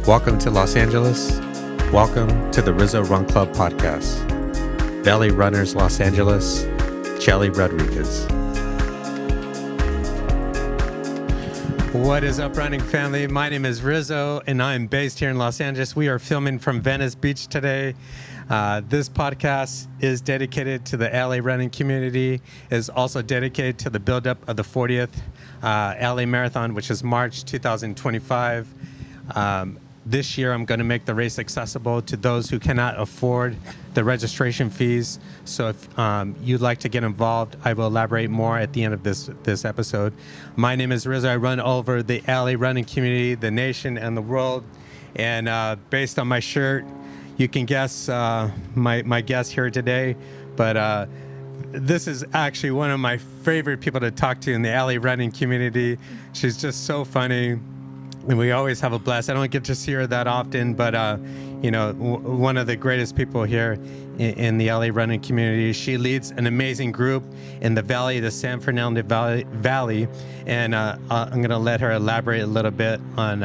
Welcome to Los Angeles. Welcome to the Rizzo Run Club podcast. Valley Runners Los Angeles, Chelly Rodriguez. What is up, running family? My name is Rizzo, and I'm based here in Los Angeles. We are filming from Venice Beach today. This podcast is dedicated to the LA running community. It is also dedicated to the buildup of the 40th LA Marathon, which is March 2025. This year, I'm going to make the race accessible to those who cannot afford the registration fees. So if you'd like to get involved, I will elaborate more at the end of this episode. My name is Rizzo. I run all over the LA running community, the nation, and the world. And based on my shirt, you can guess my guest here today. But this is actually one of my favorite people to talk to in the LA running community. She's just so funny. And we always have a blast. I don't get to see her that often, but, one of the greatest people here in the LA running community. She leads an amazing group in the valley, the San Fernando Valley. And I'm going to let her elaborate a little bit on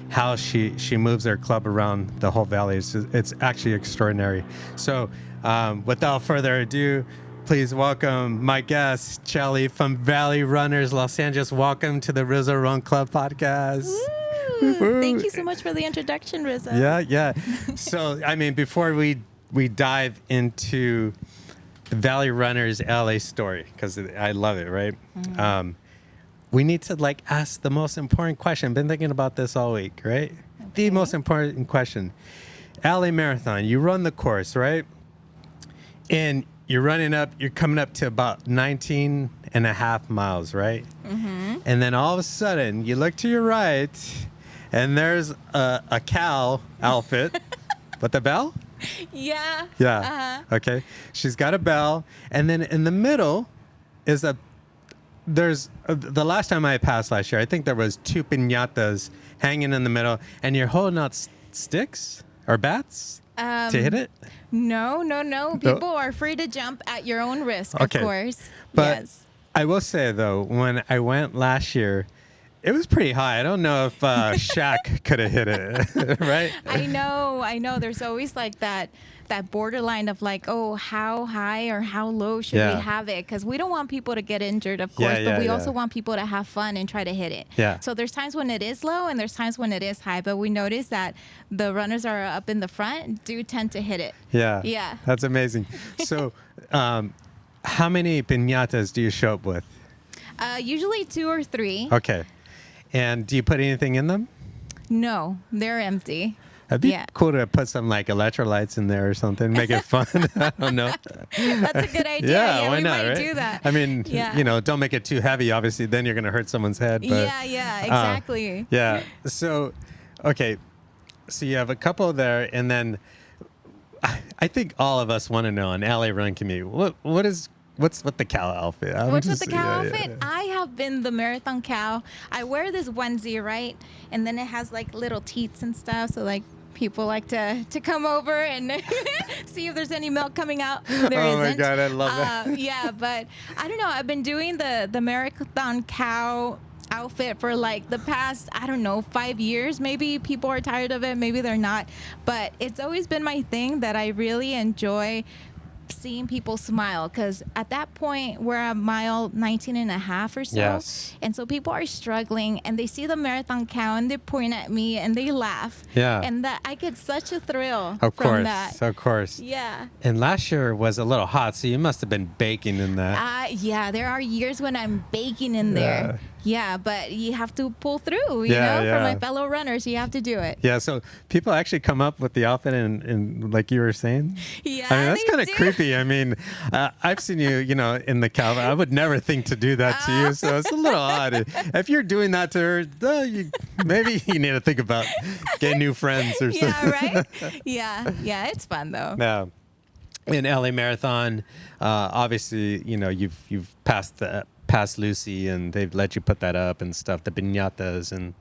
how she moves her club around the whole valley. It's actually extraordinary. So without further ado, please welcome my guest, Chelly from Valley Runners Los Angeles. Welcome to the Rizzo Run Club podcast. Woo! Thank you so much for the introduction, Rizzo. Yeah. So, before we dive into the Valley Runners LA story, because I love it, right? Mm-hmm. We need to ask the most important question. I've been thinking about this all week, right? Okay. The most important question. LA Marathon, you run the course, right? And you're coming up to about 19 and a half miles, right? Mm-hmm. And then all of a sudden, you look to your right, and there's a cow outfit with a bell? Yeah. Yeah. Uh-huh. Okay. She's got a bell. And then in the middle is the last time I passed last year, I think there was 2 piñatas hanging in the middle, and you're holding out sticks or bats to hit it? No. People are free to jump at your own risk, of course. But yes. I will say, though, when I went last year, it was pretty high. I don't know if Shaq could have hit it, right? I know. There's always that borderline of how high or how low should we have it? Because we don't want people to get injured, of course, but we also want people to have fun and try to hit it. Yeah. So there's times when it is low and there's times when it is high, but we notice that the runners are up in the front do tend to hit it. Yeah. Yeah. That's amazing. So how many piñatas do you show up with? Usually 2 or 3. Okay. And do you put anything in them? No, they're empty. It'd be cool to put some electrolytes in there or something, make it fun. I don't know. That's a good idea. Yeah, why we not, might right? do that. Don't make it too heavy. Obviously, then you're going to hurt someone's head. But, yeah, exactly. Yeah. So, okay. So you have a couple there, and then I think all of us want to know in LA Run Community, what's with the cow outfit? What's with the cow outfit? Yeah. I have been the marathon cow. I wear this onesie, right? And then it has little teats and stuff. So people like to come over and see if there's any milk coming out. There isn't. My God, I love that. Yeah, but I don't know. I've been doing the marathon cow outfit for the past 5 years. Maybe people are tired of it, maybe they're not, but it's always been my thing that I really enjoy seeing people smile, because at that point we're at mile 19 and a half or so. Yes. And so people are struggling and they see the marathon cow and they point at me and they laugh. Yeah. And that I get such a thrill from that. Of course. Yeah. And last year was a little hot, so you must have been baking in that. Yeah, there are years when I'm baking in there. Yeah, but you have to pull through, you know? For my fellow runners, you have to do it. Yeah, so people actually come up with the outfit and like you were saying? Yeah, that's kind of creepy. I've seen you, in the cow. I would never think to do that to you, so it's a little odd. If you're doing that to her, maybe you need to think about getting new friends or something. Yeah, right? Yeah, it's fun, though. Yeah. In LA Marathon, obviously, you've passed Lucy, and they've let you put that up and stuff, the piñatas and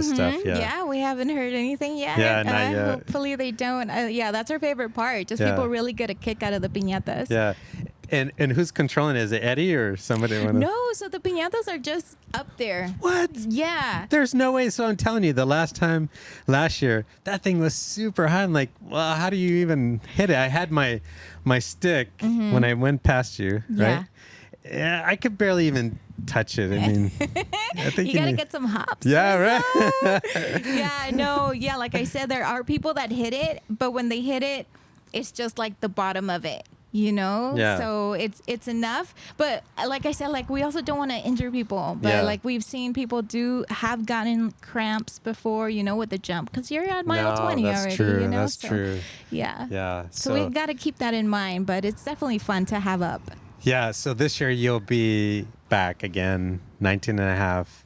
stuff. Yeah, we haven't heard anything yet. Yeah, not yet. Hopefully they don't. That's our favorite part. People really get a kick out of the piñatas. Yeah. And who's controlling it? Is it Eddie or somebody? No, so the piñatas are just up there. What? Yeah. There's no way. So I'm telling you, last year, that thing was super high. I'm like, well, how do you even hit it? I had my stick when I went past you, right? Yeah, I could barely even touch it. I mean, I think you gotta get some hops. Yeah, right. Yeah, no, yeah. Like I said, there are people that hit it, but when they hit it, it's just like the bottom of it. Yeah. So it's enough, but like I said, like we also don't want to injure people, but like we've seen people have gotten cramps before, with the jump, because you're at mile 20 that's already. True. That's true. Yeah. So we got to keep that in mind, but it's definitely fun to have up. Yeah, so this year you'll be back again, 19 and a half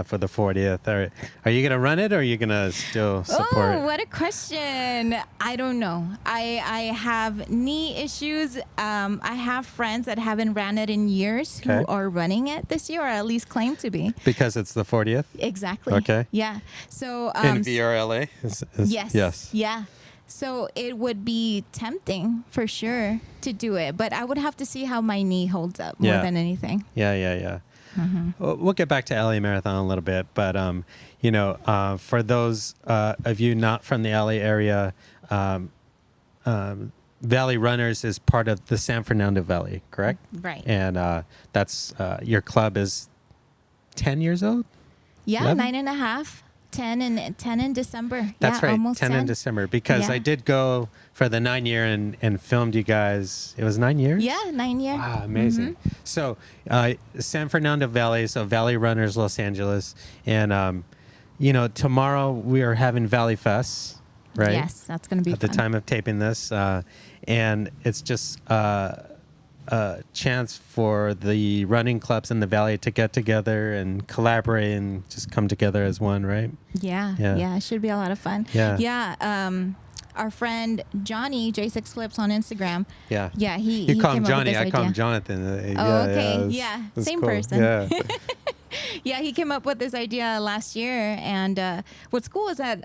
for the 40th. Are you going to run it, or are you going to still support? Oh, what a question. I don't know. I have knee issues. I have friends that haven't ran it in years who are running it this year, or at least claim to be. Because it's the 40th? Exactly. Okay. Yeah. So in VRLA? Yes. Yeah. So it would be tempting for sure to do it, but I would have to see how my knee holds up more than anything. Yeah. We'll get back to LA Marathon a little bit, but for those of you not from the LA area, Valley Runners is part of the San Fernando Valley, correct? Right. And that's your club is 10 years old? Yeah, 11? 9.5. 10 in December. That's right, almost 10 in December. Because I did go for the 9 year and filmed you guys. It was 9 years? Yeah, 9 years. Wow, amazing. So San Fernando Valley, so Valley Runners Los Angeles. And, tomorrow we are having Valley Fest, right? Yes, that's going to be At fun. the time of taping this. And it's just a chance for the running clubs in the Valley to get together and collaborate and just come together as one, right? Yeah. It should be a lot of fun. Yeah. Our friend Johnny, J6 Flips on Instagram. Yeah. Yeah, You call him came up with Johnny, this I call him idea. Jonathan. Oh, okay. Yeah, same cool. person. Yeah. Yeah, he came up with this idea last year, and what's cool is that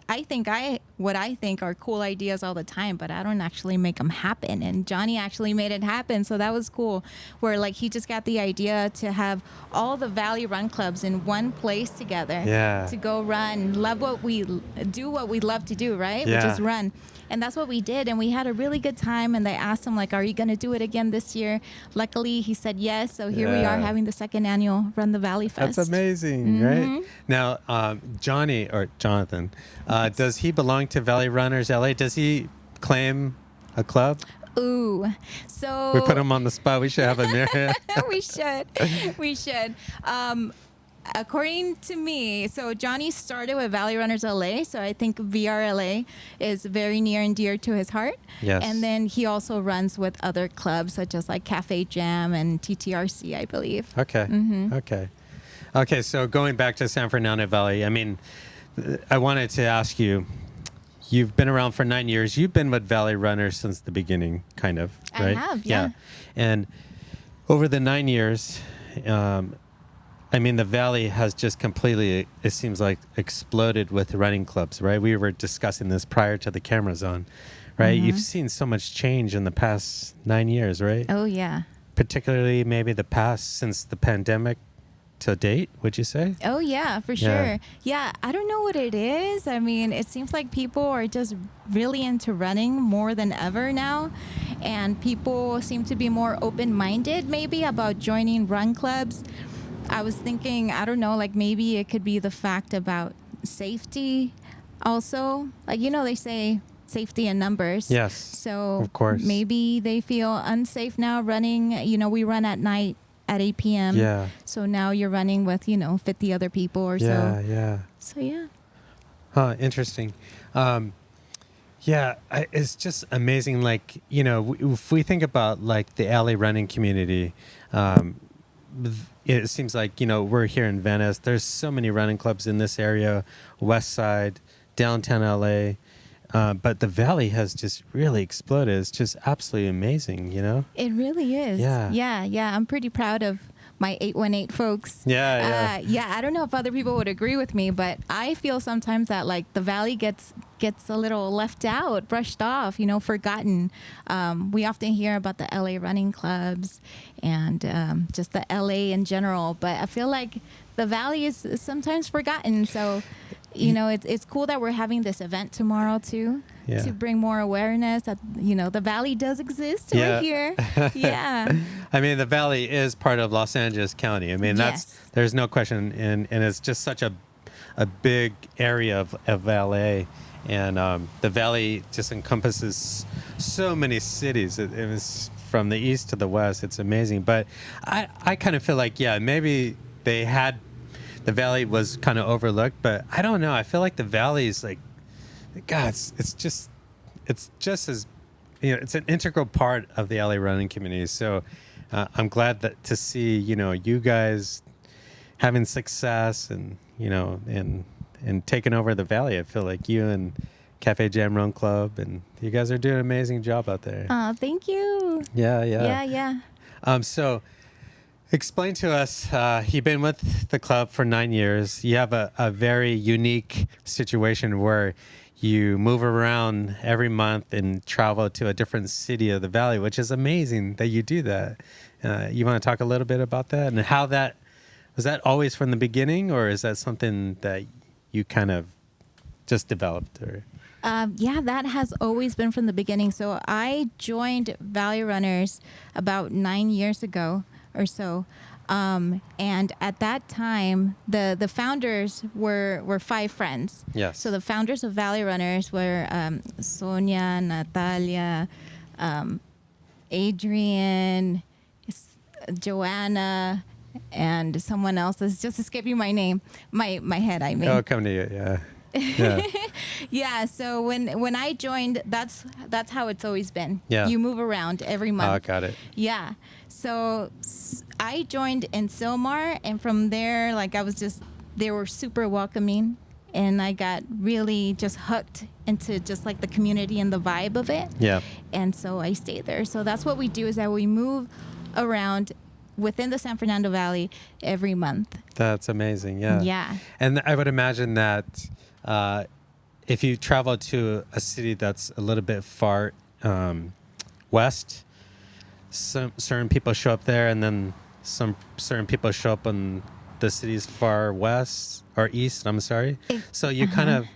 what I think are cool ideas all the time, but I don't actually make them happen. And Johnny actually made it happen, so that was cool. Where like he just got the idea to have all the Valley Run clubs in one place together. Yeah. To go run, what we love to do, right? Yeah. Which is run. And that's what we did, and we had a really good time. And they asked him, like, are you going to do it again this year? Luckily, he said yes. So here we are having the second annual Run the Valley Fest. That's amazing, right? Now, Johnny, or Jonathan, does he belong to Valley Runners LA? Does he claim a club? Ooh, so... We put him on the spot. We should have him there. We should. According to me, so Johnny started with Valley Runners LA, so I think VRLA is very near and dear to his heart. Yes. And then he also runs with other clubs such as like Cafe Jam and TTRC, I believe. Okay. Okay, so going back to San Fernando Valley, I mean, I wanted to ask you, you've been around for 9 years. You've been with Valley Runners since the beginning, kind of, right? I have, yeah. And over the 9 years, I mean, the Valley has just completely, it seems like, exploded with running clubs, right? We were discussing this prior to the cameras on, right? You've seen so much change in the past 9 years, right? Oh, yeah. Particularly maybe the past since the pandemic to date, would you say? Oh, yeah, for sure. Yeah, I don't know what it is. I mean, it seems like people are just really into running more than ever now. And people seem to be more open-minded maybe about joining run clubs. I was thinking, I don't know, like maybe it could be the fact about safety also. Like, they say safety in numbers. Yes. So of course. Maybe they feel unsafe now running. We run at night at 8 p.m. Yeah. So now you're running with, 50 other people or so. Yeah. So, yeah. Huh, interesting. It's just amazing. Like, if we think about like the LA running community, it seems like, we're here in Venice. There's so many running clubs in this area, West Side, downtown LA. But the Valley has just really exploded. It's just absolutely amazing, It really is. Yeah. Yeah. I'm pretty proud of my 818 folks. Yeah. I don't know if other people would agree with me, but I feel sometimes that like the valley gets a little left out, brushed off, forgotten. We often hear about the LA running clubs and just the LA in general, but I feel like the valley is sometimes forgotten. So, it's cool that we're having this event tomorrow too. Yeah. To bring more awareness that the valley does exist right here. Yeah. I mean, the valley is part of Los Angeles County. I mean, there's no question, and it's just such a big area of LA, and the valley just encompasses so many cities. It was from the east to the west. It's amazing, but I kind of feel like maybe the valley was kind of overlooked, but I don't know. I feel like the valley is like, God, it's just as, it's an integral part of the LA running community. So I'm glad to see, you guys having success and, and taking over the valley. I feel like you and Cafe Jam Run Club, and you guys are doing an amazing job out there. Thank you. Yeah. So explain to us, you've been with the club for 9 years. You have a very unique situation where you move around every month and travel to a different city of the valley, which is amazing that you do that. You want to talk a little bit about that and how was that always from the beginning, or is that something that you kind of just developed? Or that has always been from the beginning. So I joined Valley Runners about 9 years ago or so. And at that time, the founders were 5 friends. Yes. So the founders of Valley Runners were Sonia, Natalia, Adrian, Joanna, and someone else is just escaping my name, my head. I mean. Oh, come to you, yeah. Yeah. Yeah. So when I joined, that's how it's always been. Yeah. You move around every month. Oh, got it. Yeah. So I joined in Silmar, and from there, they were super welcoming, and I got really just hooked into just like the community and the vibe of it. Yeah. And so I stayed there. So that's what we do, is that we move around within the San Fernando Valley every month. That's amazing. Yeah. Yeah. And I would imagine that if you travel to a city that's a little bit far west, some certain people show up there, and then some certain people show up in the cities far west or east. I'm sorry. So you kind of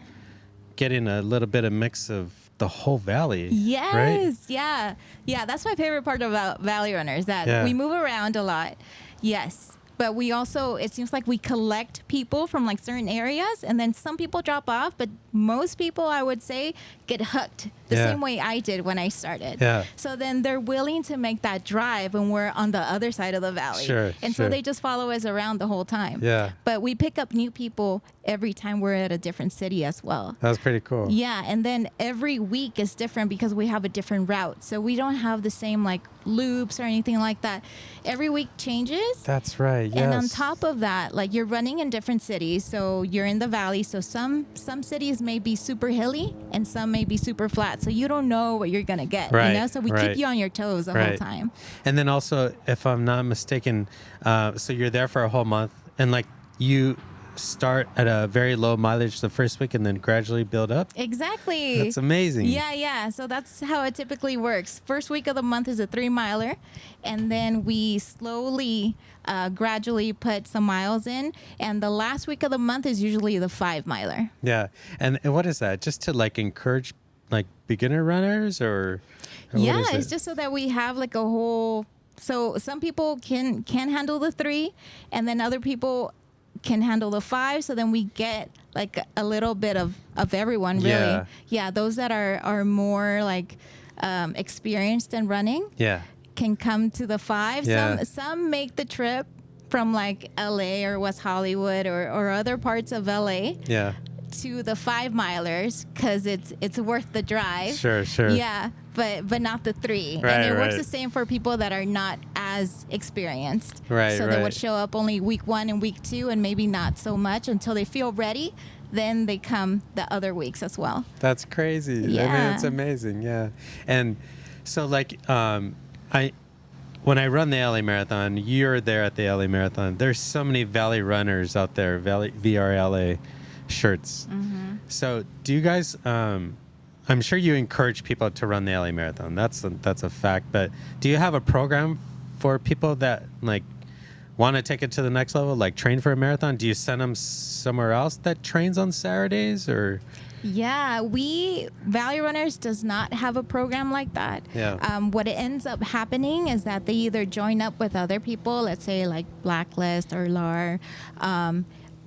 getting a little bit of mix of the whole valley. Yes. Right? Yeah. That's my favorite part about Valley Runners, that we move around a lot. Yes. But we also, it seems like we collect people from like certain areas, and then some people drop off, but most people, I would say, get hooked the same way I did when I started. Yeah. So then they're willing to make that drive when we're on the other side of the valley. Sure. So they just follow us around the whole time. Yeah. But we pick up new people every time we're at a different city as well. That's pretty cool. Yeah, and then every week is different because we have a different route. So we don't have the same like loops or anything like that. Every week changes. That's right. Yes. And on top of that, like you're running in different cities. So you're in the valley. So some cities may be super hilly and some may be super flat. So you don't know what you're going to get. Right. So we keep you on your toes the whole time. And then also, if I'm not mistaken, so you're there for a whole month, and like you start at a very low mileage the first week and then gradually build up. Exactly. That's amazing. Yeah. So that's how it typically works. First week of the month is a 3-miler, and then we slowly, gradually put some miles in, and the last week of the month is usually the 5-miler. Yeah. And what is that? Just to like encourage like beginner runners, or yeah, what is it's just so that we have like a whole, so some people can handle the 3, and then other people can handle the 5, so then we get like a little bit of everyone, really. Yeah, those that are more like experienced in running can come to the 5. Some make the trip from like LA or West Hollywood or other parts of LA to the 5-milers, because it's worth the drive. Sure. Yeah, but not the 3. Right, and it works the same for people that are not as experienced. So they would show up only week 1 and week 2, and maybe not so much until they feel ready. Then they come the other weeks as well. That's crazy. Yeah. I mean, it's amazing. Yeah. And so like when I run the LA Marathon, you're there at the LA Marathon. There's so many Valley runners out there, VRLA shirts. Mm-hmm. So do you guys, I'm sure you encourage people to run the LA Marathon. That's a fact. But do you have a program for people that like want to take it to the next level, like train for a marathon? Do you send them somewhere else that trains on Saturdays or? Yeah, Valley Runners does not have a program like that. Yeah. What it ends up happening is that they either join up with other people, let's say like Blacklist or LAR,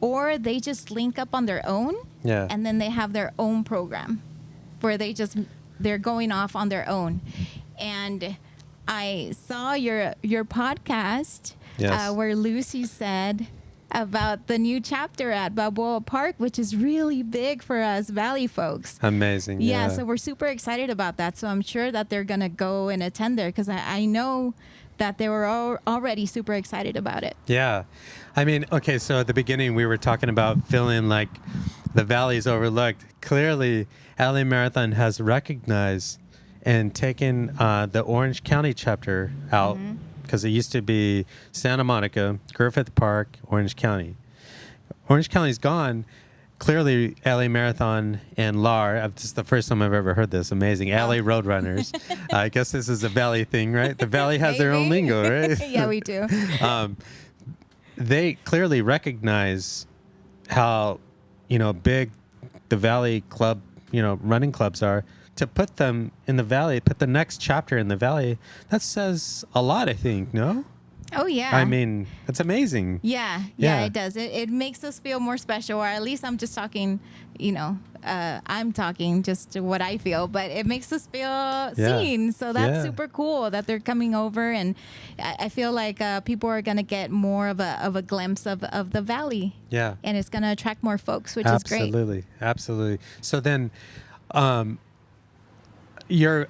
or they just link up on their own. Yeah. And then they have their own program where they're going off on their own. And I saw your podcast. Yes. Where Lucy said about the new chapter at Balboa Park, which is really big for us Valley folks. Amazing. Yeah, so we're super excited about that. So I'm sure that they're going to go and attend there because I know that they were already super excited about it. Yeah. I mean, okay, so at the beginning we were talking about feeling like the Valley's overlooked. Clearly, LA Marathon has recognized and taken the Orange County chapter out. Mm-hmm. Because it used to be Santa Monica, Griffith Park, Orange County. Orange County's gone. Clearly, LA Marathon and LAR, this is the first time I've ever heard this, amazing. LA Roadrunners. I guess this is a Valley thing, right? The Valley has their own lingo, right? Yeah, we do. They clearly recognize how, big the Valley club, running clubs are. To put them in the Valley, put the next chapter in the Valley, that says a lot, I think, no? Oh, yeah. I mean, it's amazing. Yeah, it does. It makes us feel more special, or at least I'm just talking, I'm talking just to what I feel, but it makes us feel seen. So that's super cool that they're coming over, and I feel like people are going to get more of a glimpse of the Valley. Yeah. And it's going to attract more folks, which is great. Absolutely. So then... Your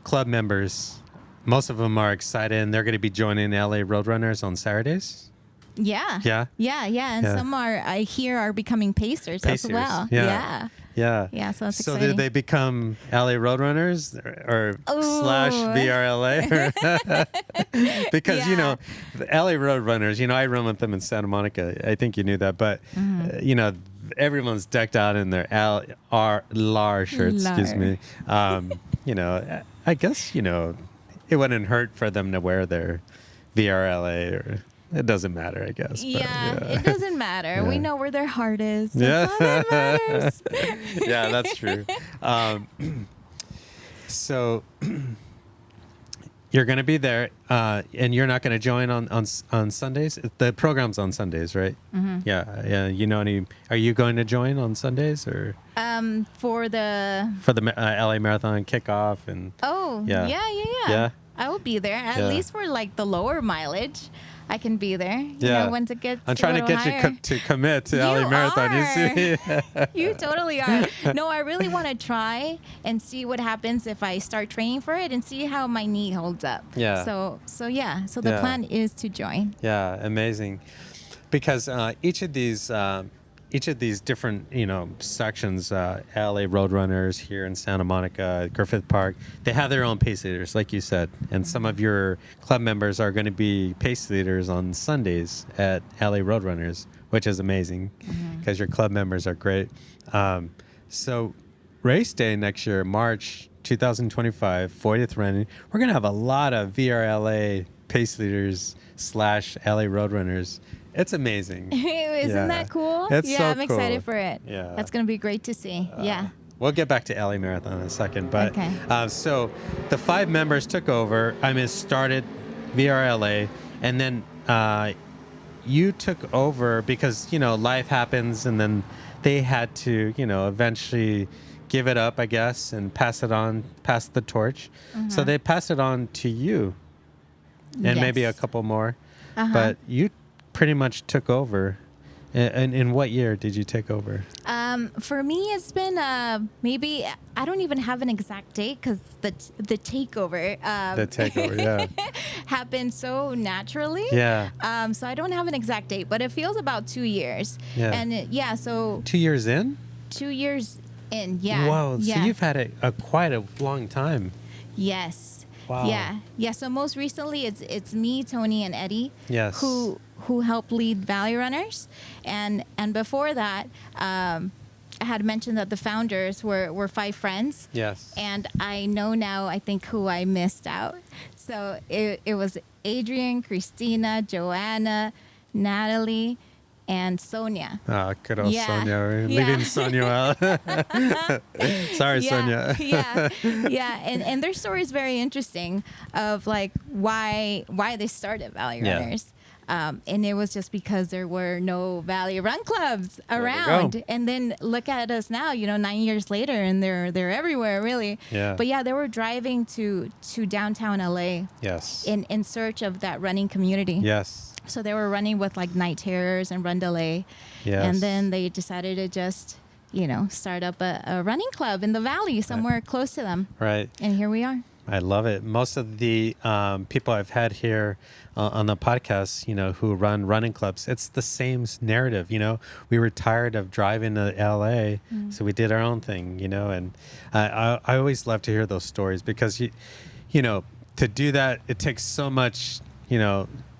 club members, most of them are excited, and they're going to be joining LA Roadrunners on Saturdays. Yeah. Yeah. And some I hear are becoming pacers as well. Yeah. So it's exciting. So did they become LA Roadrunners or slash VRLA? Because the LA Roadrunners, I run with them in Santa Monica. I think you knew that, but everyone's decked out in their LAR shirts. Excuse me. I guess it wouldn't hurt for them to wear their VRLA or. It doesn't matter, I guess. Yeah, it doesn't matter. We know where their heart is. That's all that matters. Yeah, that's true. So you're going to be there, and you're not going to join on Sundays? The program's on Sundays, right? Mm-hmm. Yeah. Are you going to join on Sundays or? For the LA Marathon kickoff and. Oh, yeah. I will be there at least for like the lower mileage. I can be there. Once it gets I'm trying to get higher. you to commit to LA Marathon. You see? You totally are. No, I really want to try and see what happens if I start training for it and see how my knee holds up. Yeah. So the plan is to join. Yeah, amazing. Because each of these different, sections, LA Roadrunners here in Santa Monica, Griffith Park, they have their own pace leaders, like you said. And some of your club members are going to be pace leaders on Sundays at LA Roadrunners, which is amazing because your club members are great. So race day next year, March 2025, 40th running, we're going to have a lot of VRLA pace leaders / LA Roadrunners. It's amazing. Isn't that cool? It's so I'm excited for it. Yeah. That's going to be great to see. We'll get back to LA Marathon in a second. But okay. So the 5 members took over. Started VRLA. And then you took over because, life happens. And then they had to, eventually give it up, I guess, and pass the torch. Mm-hmm. So they passed it on to you. And maybe a couple more. But you pretty much took over. And in what year did you take over? For me, it's been maybe, I don't even have an exact date because the takeover. Happened so naturally. Yeah. So I don't have an exact date, but it feels about 2 years. Yeah. And so. 2 years in? 2 years in, yeah. Whoa. Yeah. So you've had quite a long time. Yes. Wow. Yeah. So most recently, it's me, Tony, and Eddie. Yes. Who help lead Valley Runners, and before that, I had mentioned that the founders were 5 friends. Yes. And I know now, I think, who I missed out. So it was Adrian, Christina, Joanna, Natalie, and Sonia. Oh, good old Yeah. Sonia. We're Yeah. leaving Sonia out. Sorry, Sonia. Yeah. And their story is very interesting of like why they started Valley Yeah. Runners. And it was just because there were no Valley Run clubs we around. go. And then look at us now, 9 years later, and they're everywhere, really. Yeah. But yeah, they were driving to downtown LA Yes. in search of that running community. Yes. So they were running with like Night Terrors and Run Delay. Yes. And then they decided to just, start up a running club in the valley somewhere close to them. Right. And here we are. I love it. Most of the people I've had here on the podcast, who run running clubs, it's the same narrative. We were tired of driving to LA, so we did our own thing. And I always love to hear those stories because to do that, it takes so much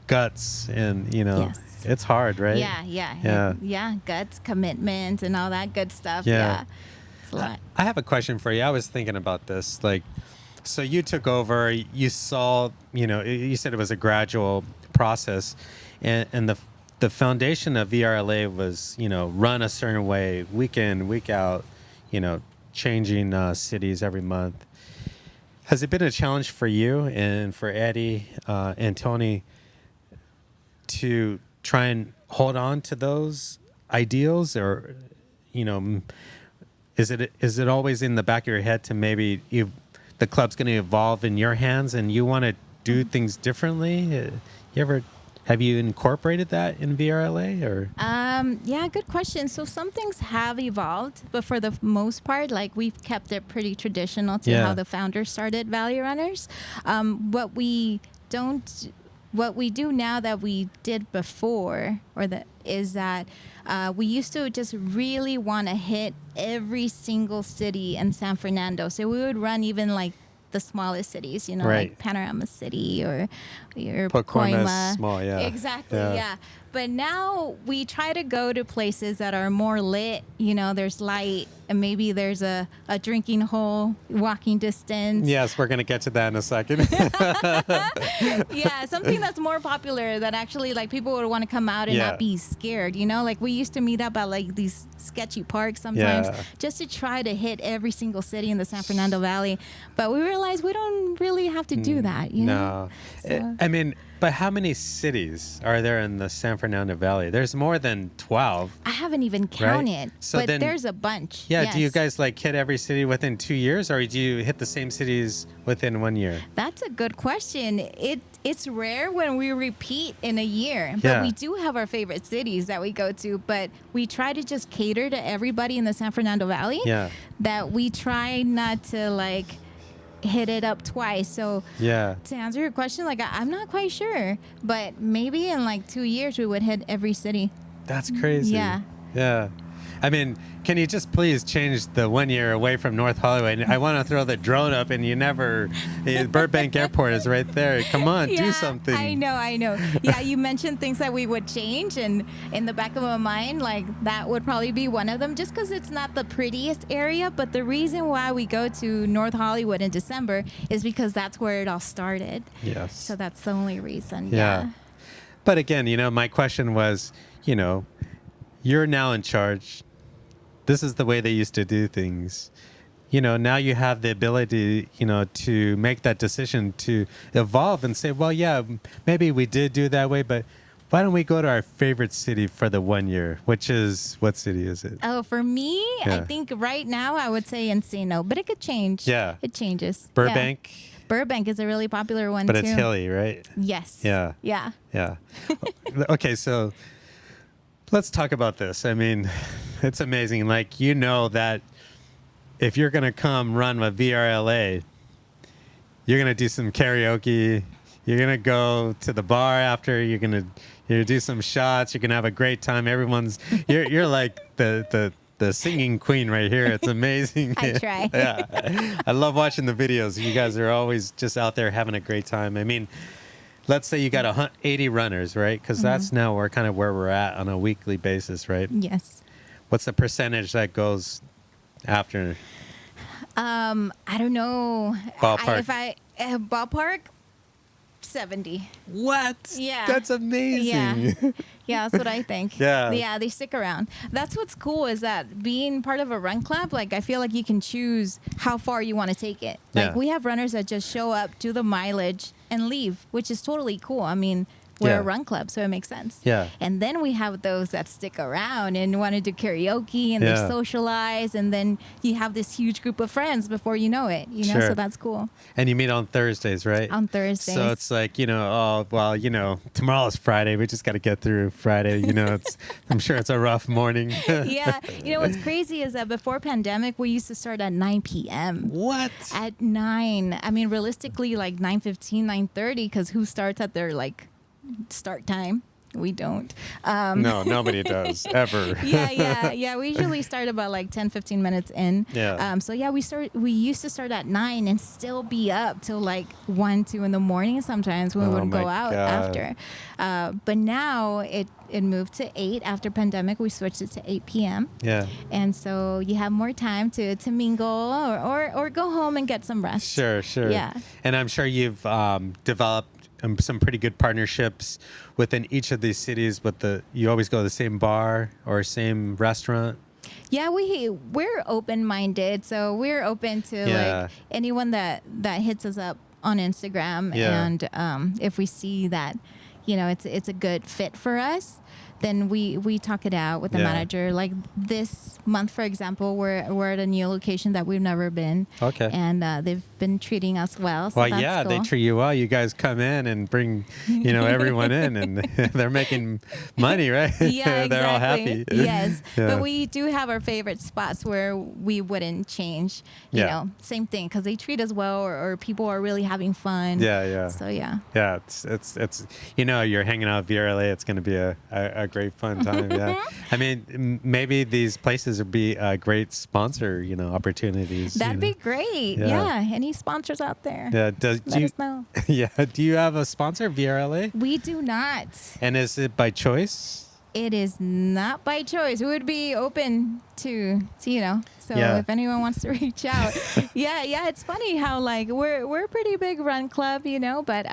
guts and Yes. it's hard, right? Yeah. Guts, commitment, and all that good stuff. Yeah. It's a lot. I have a question for you. I was thinking about this. So you took over, you saw, you said it was a gradual process, and the foundation of VRLA was, run a certain way, week in, week out, changing cities every month. Has it been a challenge for you and for Eddie and Tony to try and hold on to those ideals, or, is it always in the back of your head to maybe the club's going to evolve in your hands and you want to do things differently? Have you incorporated that in VRLA or? Yeah, good question. So some things have evolved, but for the most part, like we've kept it pretty traditional to how the founders started Valley Runners. What we do now that we did before, is that we used to just really want to hit every single city in San Fernando. So we would run even like the smallest cities, Right. like Panorama City or Pacoima's Pacoima. small, yeah. Exactly, yeah. But now we try to go to places that are more lit. There's light, and maybe there's a drinking hole, walking distance. Yes, we're going to get to that in a second. Yeah, something that's more popular that actually like people would want to come out and not be scared. Like we used to meet up at like these sketchy parks sometimes just to try to hit every single city in the San Fernando Valley. But we realized we don't really have to do that. No. So. I mean, but how many cities are there in the San Fernando Valley? There's more than 12. I haven't even counted, So but then- there's a bunch. Yeah, Yes. do you guys hit every city within 2 years, or do you hit the same cities within 1 year? That's a good question. It's rare when we repeat in a year, but Yeah. we do have our favorite cities that we go to, but we try to just cater to everybody in the San Fernando Valley. Yeah. That we try not to hit it up twice. So Yeah. to answer your question, I'm not quite sure, but maybe in 2 years we would hit every city. That's crazy. Yeah. Yeah. I mean, can you just please change the 1 year away from North Hollywood? I want to throw the drone up and Burbank Airport is right there. Come on, do something. I know. Yeah, you mentioned things that we would change, and in the back of my mind, that would probably be one of them, just because it's not the prettiest area. But the reason why we go to North Hollywood in December is because that's where it all started. Yes. So that's the only reason. Yeah. But again, my question was, you're now in charge. This is the way they used to do things. Now you have the ability, to make that decision to evolve and say, well, yeah, maybe we did do it that way, but why don't we go to our favorite city for the 1 year, which is, what city is it? Oh, for me, I think right now I would say Encino, but it could change. Yeah. It changes. Burbank? Yeah. Burbank is a really popular one, But too. it's hilly, right? Yes. Yeah. Yeah. Yeah. Okay, so let's talk about this. I mean, it's amazing. That if you're going to come run with VRLA, you're going to do some karaoke. You're going to go to the bar after. You're going to do some shots. You're going to have a great time. You're like the the singing queen right here. It's amazing. I try. Yeah. I love watching the videos. You guys are always just out there having a great time. I mean, let's say you got 80 runners, right? Because that's now where we're at on a weekly basis, right? Yes. What's the percentage that goes after? I don't know. Ballpark. Ballpark, 70. What? Yeah. That's amazing. Yeah. Yeah, that's what I think. Yeah. Yeah, they stick around. That's what's cool is that being part of a run club, like I feel like you can choose how far you want to take it. Like Yeah. we have runners that just show up, do the mileage, and leave, which is totally cool. I mean, we're Yeah. a run club, so it makes sense. Yeah. And then we have those that stick around and want to do karaoke and they Yeah. socialize, and then you have this huge group of friends before you know it. You know, Sure. so that's cool. And you meet on Thursdays, right? On Thursdays. So it's like, oh, well, tomorrow's Friday. We just got to get through Friday. I'm sure it's a rough morning. Yeah. You know, what's crazy is that before pandemic, we used to start at 9 p.m. What? At 9. I mean, realistically, like 9:15, 9:30, because who starts at their, like, start time? We don't. No, nobody does, ever. Yeah. We usually start about like 10, 15 minutes in. Yeah. So yeah, we used to start at 9 and still be up till like 1, 2 in the morning sometimes when we Oh would go my out God. after. But now it moved to 8 after pandemic. We switched it to 8 p.m. Yeah. And so you have more time to mingle or go home and get some rest. Sure. Yeah. And I'm sure you've developed some pretty good partnerships within each of these cities. You always go to the same bar or same restaurant. Yeah, we're open-minded, so we're open to Yeah. like anyone that hits us up on Instagram, Yeah. and if we see that, it's a good fit for us, then we talk it out with the Yeah. manager. Like this month, for example, we're at a new location that we've never been. Okay. And they've been treating us well. So Well, that's yeah, cool. they treat you well. You guys come in and bring, everyone in, and they're making money, right? Yeah, They're all exactly. happy. Yes, Yeah. but we do have our favorite spots where we wouldn't change. You Yeah. know, same thing because they treat us well, or people are really having fun. Yeah. So yeah. Yeah, it's you're hanging out at VRLA. It's going to be a great fun time. Yeah, I mean, maybe these places would be great sponsor, opportunities. That'd be great. Yeah. Yeah. Any sponsors out there? Yeah, Let us know. Yeah, do you have a sponsor, VRLA? We do not. And is it by choice? It is not by choice. We would be open to So Yeah. if anyone wants to reach out, yeah. It's funny how like we're a pretty big run club, but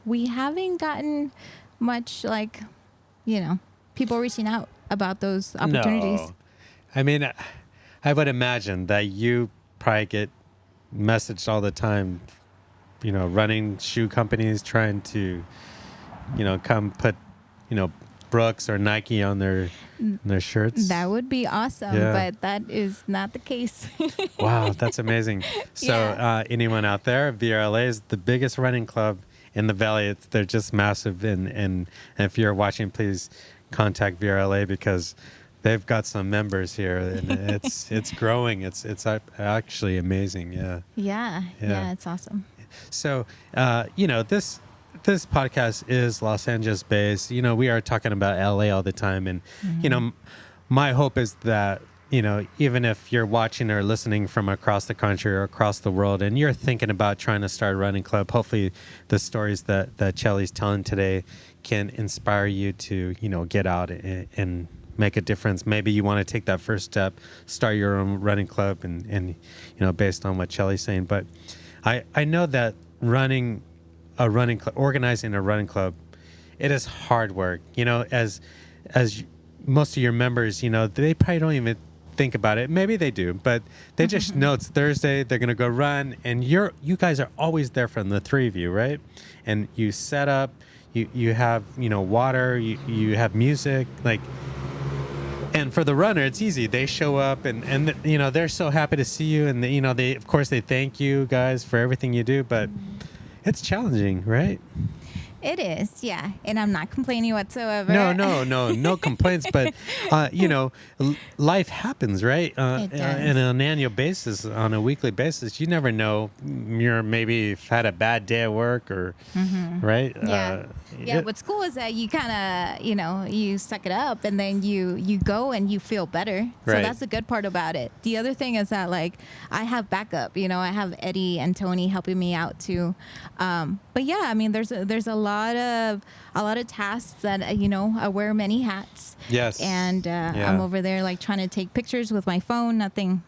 we haven't gotten much like, people reaching out about those opportunities. No. I mean, I would imagine that you probably get messaged all the time, running shoe companies trying to, come put, Brooks or Nike on their shirts. That would be awesome, Yeah. but that is not the case. Wow, that's amazing. So Yeah. anyone out there, VRLA is the biggest running club in the Valley. They're just massive. And if you're watching, please contact VRLA because they've got some members here, and it's growing. It's actually amazing. Yeah. Yeah, it's awesome. So, this podcast is Los Angeles based. We are talking about LA all the time. And, my hope is that, even if you're watching or listening from across the country or across the world and you're thinking about trying to start a running club, hopefully the stories that Chelly's telling today can inspire you to, get out and make a difference. Maybe you want to take that first step, start your own running club and based on what Chelly's saying. But I know that organizing a running club, it is hard work. As most of your members, they probably don't even think about it. Maybe they do, but they just know it's Thursday. They're gonna go run, and you guys are always there from the three of you, right? And you set up. You have water. You have music, like. And for the runner, it's easy. They show up and they're so happy to see you, and they of course they thank you guys for everything you do, but it's challenging, right? It is, yeah. And I'm not complaining whatsoever. No complaints. But, life happens, right? It does. And on an annual basis, on a weekly basis, you never know. You're maybe had a bad day at work or, right? Yeah. What's cool is that you kind of, you suck it up and then you go and you feel better. So Right. that's the good part about it. The other thing is that, like, I have backup. I have Eddie and Tony helping me out too. But yeah, I mean, there's a lot of tasks that I wear many hats. Yes. And I'm over there like trying to take pictures with my phone. Nothing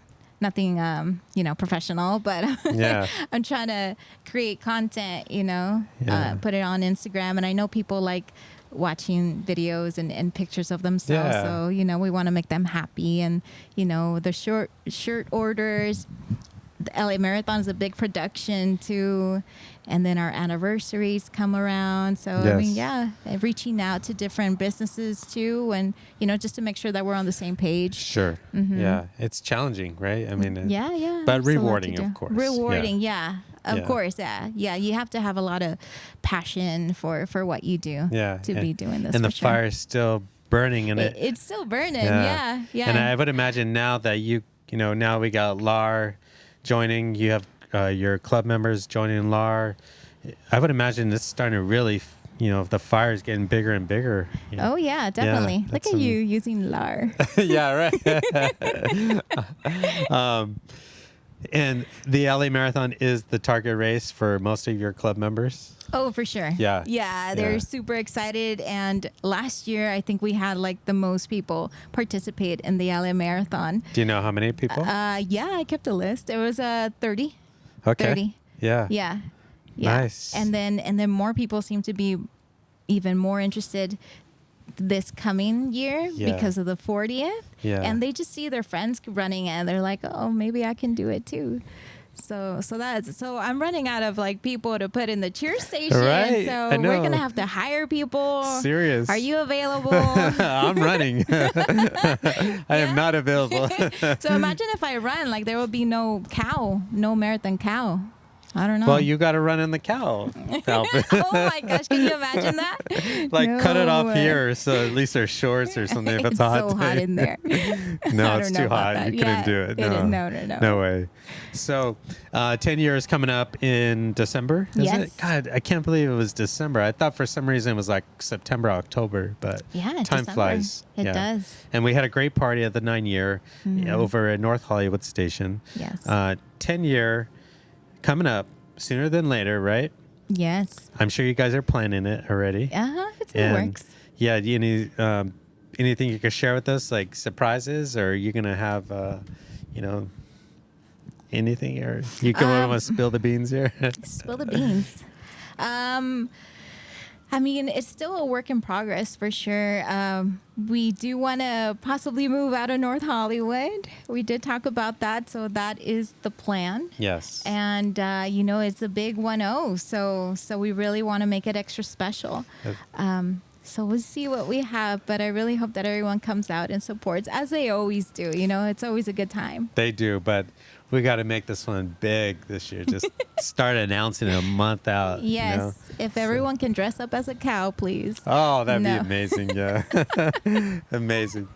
professional, but Yeah. I'm trying to create content. Put it on Instagram, and I know people like watching videos and pictures of themselves. Yeah. So we want to make them happy, and the shirt orders. The LA Marathon is a big production too, and then our anniversaries come around. So I mean, reaching out to different businesses too, and just to make sure that we're on the same page. Sure. Yeah, it's challenging, right? I mean, Yeah. but It's a lot to rewarding, do. of course. Rewarding, yeah. Of Yeah. course, yeah. You have to have a lot of passion for what you do. Yeah. To be doing this. And the for sure. fire is still burning, and It's still burning. Yeah. And I would imagine now that now we got LAR joining. You have your club members joining LAR. I would imagine it's starting to really, the fire is getting bigger and bigger. Oh yeah, definitely. Look that's at you using LAR. Yeah, right. And the LA Marathon is the target race for most of your club members. Oh, for sure. Yeah. Yeah, they're super excited. And last year, I think we had like the most people participate in the LA Marathon. Do you know how many people? Yeah, I kept a list. It was 30. Okay. 30. Yeah. Yeah. Nice. And then more people seem to be even more interested this coming year because of the 40th. Yeah. And they just see their friends running and they're like, oh, maybe I can do it too. So I'm running out of like people to put in the cheer station. Right. So I know. we're gonna have to hire people. Serious. Are you available? I'm running. I am not available. So imagine if I run, like there will be no marathon cow. I don't know. Well, you got to run in the cow outfit. Oh my gosh, can you imagine that? Cut it off No. here so at least there's shorts or something if it's hot. so hot in there. No, I it's don't know too about hot. that. You couldn't do it. No. No way. So 10 years coming up in December, isn't Yes. it? God, I can't believe it was December. I thought for some reason it was like September, October, but Yeah, time December. flies. It does. And we had a great party at the 9-year over at North Hollywood Station. Yes. 10-year coming up sooner than later, right? Yes. I'm sure you guys are planning it already. It's in the works. Yeah, do you need anything you can share with us, like surprises, or are you gonna have anything, or you can want to spill the beans here? Spill the beans. I mean, it's still a work in progress for sure. We do want to possibly move out of North Hollywood. We did talk about that, so that is the plan. Yes. And it's a big 1-0, so we really want to make it extra special. So we'll see what we have, but I really hope that everyone comes out and supports, as they always do. It's always a good time. They do, but we got to make this one big this year. Just start announcing it a month out. Yes. If everyone can dress up as a cow, please. Oh, that'd be No. amazing. Yeah. Amazing.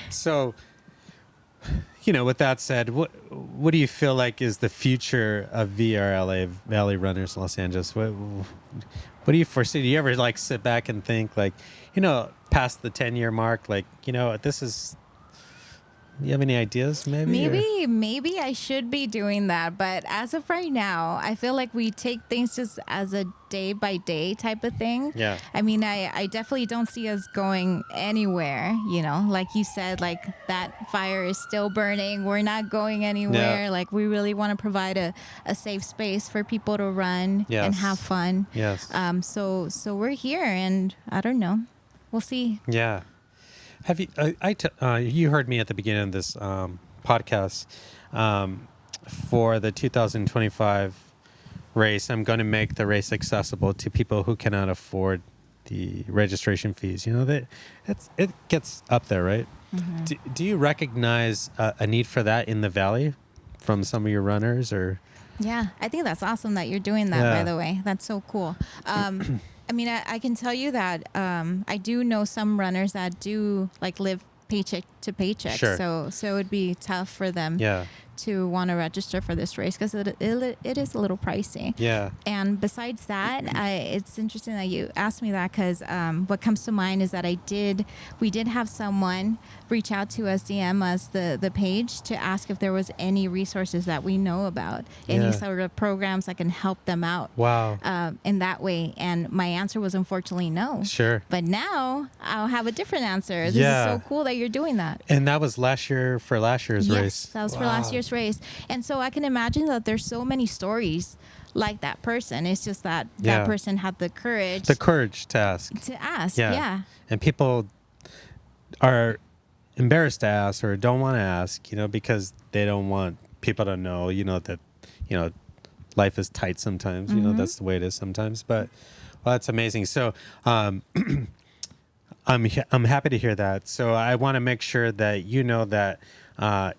So, with that said, what do you feel like is the future of VRLA, Valley Runners Los Angeles? What do you foresee? Do you ever like sit back and think like, past the 10-year mark, like, this is, you have any ideas maybe? Maybe I should be doing that. But as of right now, I feel like we take things just as a day by day type of thing. Yeah. I mean, I definitely don't see us going anywhere, like you said, like that fire is still burning. We're not going anywhere. Yeah. Like we really want to provide a safe space for people to run and have fun. Yes. So we're here and I don't know. We'll see. Yeah. Have you? You heard me at the beginning of this podcast. For the 2025 race, I'm going to make the race accessible to people who cannot afford the registration fees. That it gets up there, right? Mm-hmm. Do you recognize a need for that in the Valley from some of your runners, or? Yeah, I think that's awesome that you're doing that, by the way. That's so cool. I mean, I can tell you that I do know some runners that do like live paycheck to paycheck. Sure. So it would be tough for them Yeah. to want to register for this race because it is a little pricey. Yeah. And besides that, it's interesting that you asked me that because what comes to mind is that we did have someone reach out to us, DM us the page to ask if there was any resources that we know about, any sort of programs that can help them out. Wow. In that way. And my answer was unfortunately no. Sure. But now I'll have a different answer. This is so cool that you're doing that. And that was last year's race. Yes, that was for last year's race. And so I can imagine that there's so many stories like that person. It's just that that person had the courage to ask. Yeah. And people are embarrassed to ask or don't want to ask, because they don't want people to know, that, life is tight sometimes, that's the way it is sometimes. But, well, that's amazing. So, I'm happy to hear that. So I want to make sure that that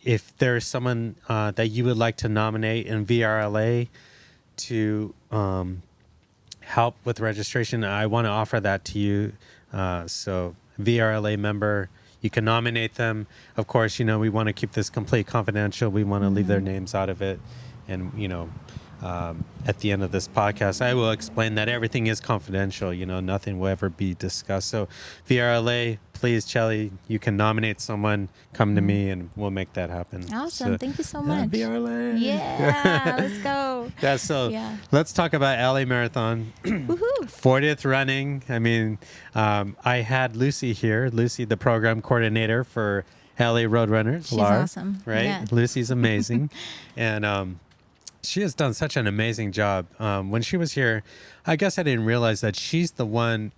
if there's someone that you would like to nominate in VRLA to help with registration, I want to offer that to you. So VRLA member, you can nominate them. Of course, we want to keep this complete confidential. We want to leave their names out of it. And, at the end of this podcast, I will explain that everything is confidential. Nothing will ever be discussed. So VRLA, please, Chelly, you can nominate someone, come to me, and we'll make that happen. Awesome. So, Thank you so much. VRLA. Yeah, let's go. Let's talk about LA Marathon. Woohoo. 40th running. I mean, I had Lucy here, the program coordinator for LA Roadrunners. She's awesome. Right? Yeah. Lucy's amazing. And she has done such an amazing job. When she was here, I guess I didn't realize that she's the one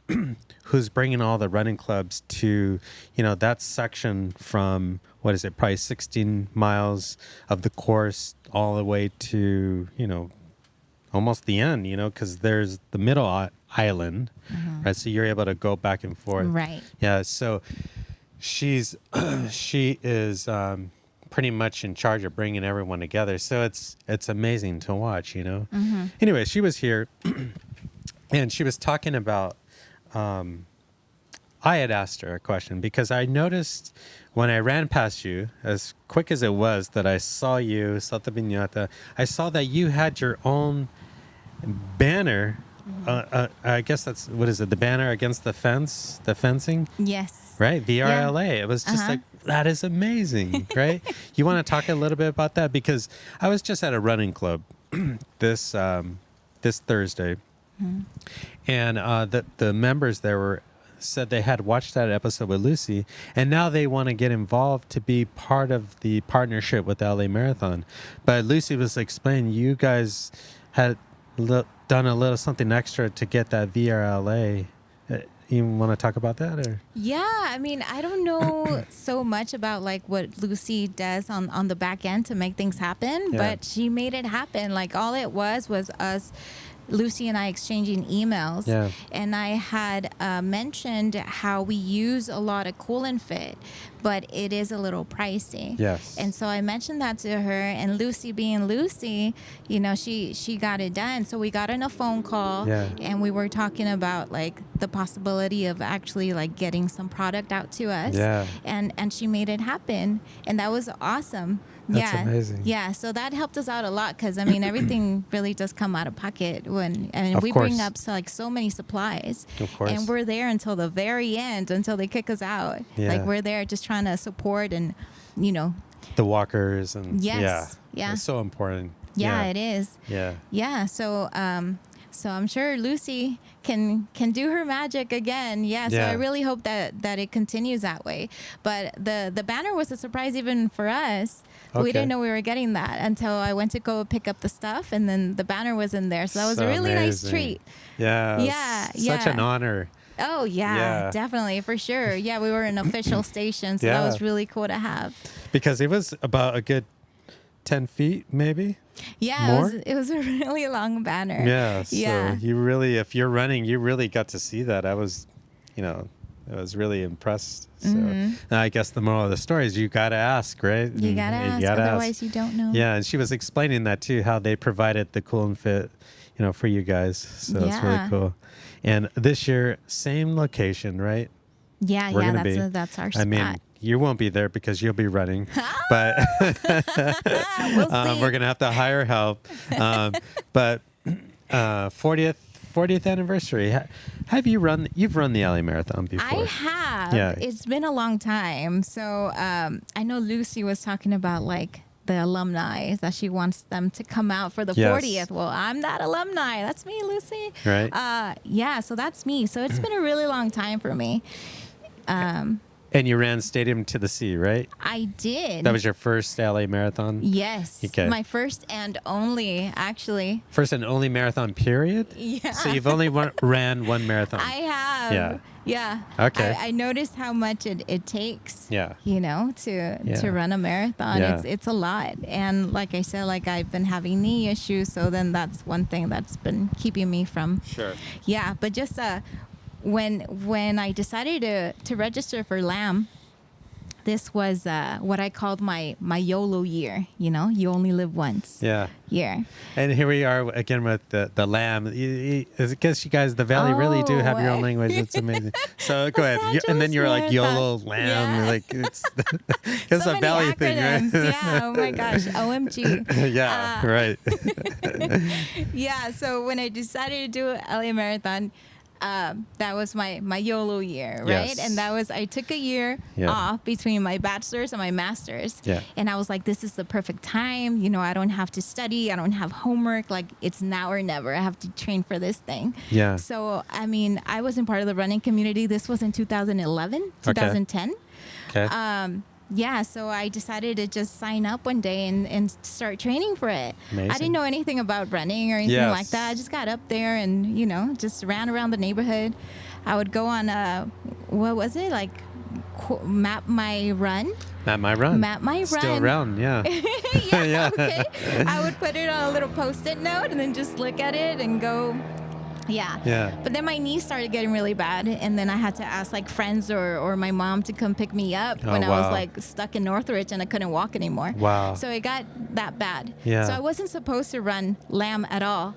who's bringing all the running clubs to, that section from, probably 16 miles of the course all the way to, almost the end, because there's the middle island, right? So you're able to go back and forth. Right. Yeah. So she is pretty much in charge of bringing everyone together. So it's amazing to watch, Anyway, she was here and she was talking about, I had asked her a question because I noticed when I ran past you, as quick as it was that I saw you, Santa Viñata, I saw that you had your own banner. I guess that's, what is it? The banner against the fencing? Yes. Right? VRLA. Yeah. It was just like, that is amazing, right? You want to talk a little bit about that? Because I was just at a running club this Thursday, and the members there said they had watched that episode with Lucy, and now they want to get involved to be part of the partnership with LA Marathon. But Lucy was explaining, you guys had done a little something extra to get that VRLA. You want to talk about that, or? Yeah, I mean, I don't know so much about like what Lucy does on the back end to make things happen, but she made it happen. Like all it was us, Lucy and I, exchanging emails. Yeah. And I had mentioned how we use a lot of Cool and Fit, but it is a little pricey. Yes. And so I mentioned that to her, and Lucy being Lucy, she got it done. So we got on a phone call, and we were talking about like the possibility of actually like getting some product out to us. Yeah. And she made it happen, and that was awesome. That's amazing. Yeah, so that helped us out a lot because, I mean, everything really does come out of pocket we course. bring up so many supplies. Of course. And we're there until the very end, until they kick us out. Yeah. Like, we're there just trying to support and, the walkers and yeah. It's so important. Yeah, it is. Yeah. Yeah, so I'm sure Lucy can do her magic again. Yeah, so I really hope that it continues that way. But the banner was a surprise even for us. Okay. We didn't know we were getting that until I went to go pick up the stuff, and then the banner was in there. So that was a really nice treat. Yeah. Such an honor. Oh, yeah, definitely, for sure. Yeah, we were an official station, so that was really cool to have. Because it was about a good 10 feet, maybe? Yeah, it was a really long banner. Yeah, so you really, if you're running, you really got to see that. I was, I was really impressed. So now I guess the moral of the story is you got to ask, right? You got to ask, otherwise you don't know. Yeah, and she was explaining that too, how they provided the cool and fit, for you guys. So it's really cool. And this year, same location, right? Yeah, that's our spot. I mean, you won't be there because you'll be running, but we'll see. we're going to have to hire help. But 40th anniversary. You've run the LA Marathon before? I have. Yeah. It's been a long time. So I know Lucy was talking about like the alumni, that she wants them to come out for the 40th. Well, I'm that alumni. That's me, Lucy. Right. Yeah, so that's me. So it's been a really long time for me. And you ran Stadium to the Sea, right? I did. That was your first LA Marathon? Yes. Okay. My first and only, actually. First and only marathon, period? Yeah. So you've only ran one marathon? I have. Yeah. Yeah. Okay. I noticed how much it takes, Yeah. to run a marathon. Yeah. It's a lot. And like I said, like I've been having knee issues. So then that's one thing that's been keeping me from. Sure. Yeah. But just when I decided to register for LAM, this was what I called my YOLO year. You only live once. Yeah. Year. And here we are again with the lamb. I guess you guys, the Valley, really do have your own language. It's amazing. So go ahead. And then you're like YOLO, lamb. Yeah. Like it's So a many Valley acronyms. thing, right? Yeah. Oh my gosh. OMG. Yeah. Right. Yeah. So when I decided to do an LA Marathon, that was my YOLO year, right? Yes. And I took a year off between my bachelor's and my master's. Yeah. And I was like, this is the perfect time. I don't have to study. I don't have homework. Like, it's now or never. I have to train for this thing. Yeah. So, I mean, I wasn't part of the running community. This was in 2011, 2010. Okay. Yeah, so I decided to just sign up one day and start training for it. Amazing. I didn't know anything about running or anything like that. I just got up there and, just ran around the neighborhood. I would go on, what was it? Like, Map My Run? Map My Run. Map My Run. Still around, yeah. Yeah, okay. I would put it on a little Post-it note and then just look at it and go... Yeah. But then my knee started getting really bad, and then I had to ask like friends or my mom to come pick me up when I was like stuck in Northridge and I couldn't walk anymore. Wow. So it got that bad. Yeah. So I wasn't supposed to run LAM at all.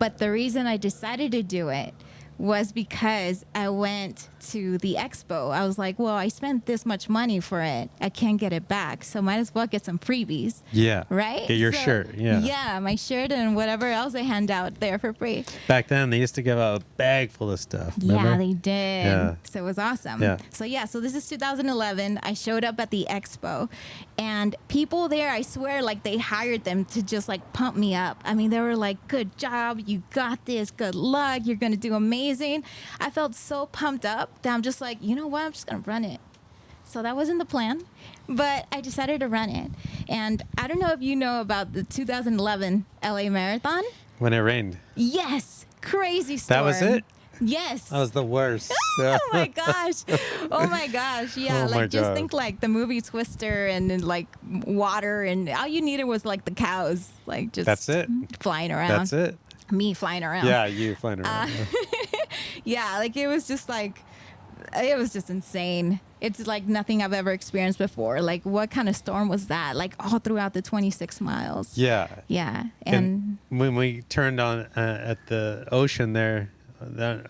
But the reason I decided to do it was because I went to the expo. I was like, well, I spent this much money for it. I can't get it back. So might as well get some freebies. Yeah. Right? Get your shirt. Yeah. Yeah, my shirt and whatever else they hand out there for free. Back then, they used to give out a bag full of stuff. Remember? Yeah, they did. Yeah. So it was awesome. Yeah. So this is 2011. I showed up at the expo, and people there, I swear, like they hired them to just like pump me up. I mean, they were like, good job. You got this. Good luck. You're going to do amazing. I felt so pumped up that I'm just like, you know what? I'm just going to run it. So that wasn't the plan, but I decided to run it. And I don't know if you know about the 2011 LA Marathon. When it rained. Yes. Crazy storm. That was it? Yes. That was the worst. Oh my gosh. Oh my gosh. Yeah. Oh my like just God. think like the movie Twister and then like water, and all you needed was like the cows, like just That's it. flying around. That's it. Me flying around. Yeah, you flying around. Yeah. Like it was just insane. It's like nothing I've ever experienced before. Like what kind of storm was that? Like all throughout the 26 miles. Yeah. Yeah. And when we turned on at the ocean there,